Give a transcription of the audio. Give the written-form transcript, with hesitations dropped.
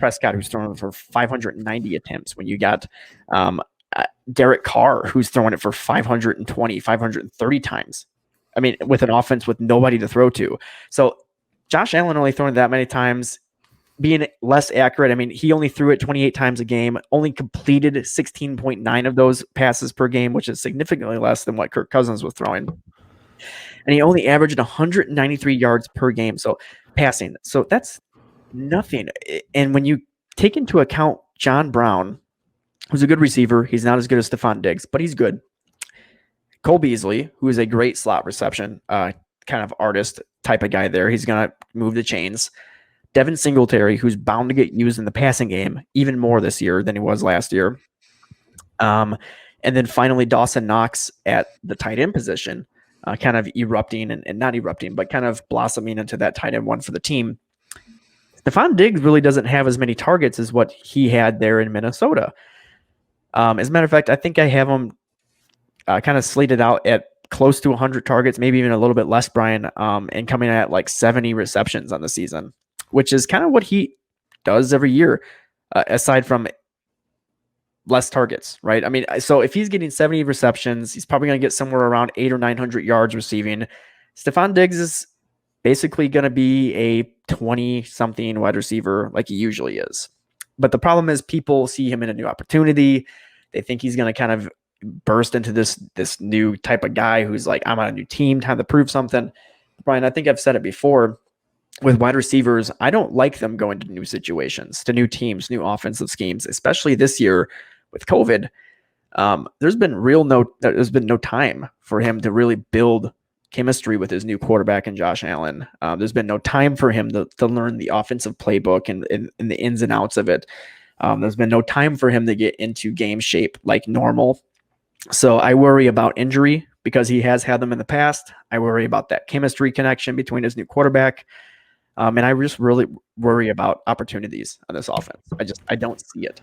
Prescott, who's throwing for 590 attempts, when you got Derek Carr, who's throwing it for 520, 530 times. I mean, with an offense with nobody to throw to. So Josh Allen only throwing that many times, being less accurate. I mean, he only threw it 28 times a game, only completed 16.9 of those passes per game, which is significantly less than what Kirk Cousins was throwing. And he only averaged 193 yards per game, so passing. So that's nothing. And when you take into account John Brown, who's a good receiver, he's not as good as Stefon Diggs, but he's good. Cole Beasley, who is a great slot reception kind of artist type of guy there. He's going to move the chains. Devin Singletary, who's bound to get used in the passing game even more this year than he was last year. And then finally, Dawson Knox at the tight end position, kind of erupting and not erupting, but kind of blossoming into that tight end one for the team. Stefon Diggs really doesn't have as many targets as what he had there in Minnesota. As a matter of fact, I think I have him kind of slated out at close to 100 targets, maybe even a little bit less, Brian, and coming at like 70 receptions on the season, which is kind of what he does every year, aside from less targets, right? I mean, so if he's getting 70 receptions, he's probably going to get somewhere around 800 or 900 yards receiving. Stefon Diggs is basically going to be a 20-something wide receiver like he usually is. But the problem is people see him in a new opportunity. They think he's going to kind of burst into this new type of guy who's like, I'm on a new team, time to prove something. Brian, I think I've said it before. With wide receivers, I don't like them going to new situations, to new teams, new offensive schemes, especially this year with COVID. There's been no time for him to really build chemistry with his new quarterback and Josh Allen. There's been no time for him to learn the offensive playbook and the ins and outs of it. There's been no time for him to get into game shape like normal. So I worry about injury because he has had them in the past. I worry about that chemistry connection between his new quarterback. And I just really worry about opportunities on this offense. I don't see it.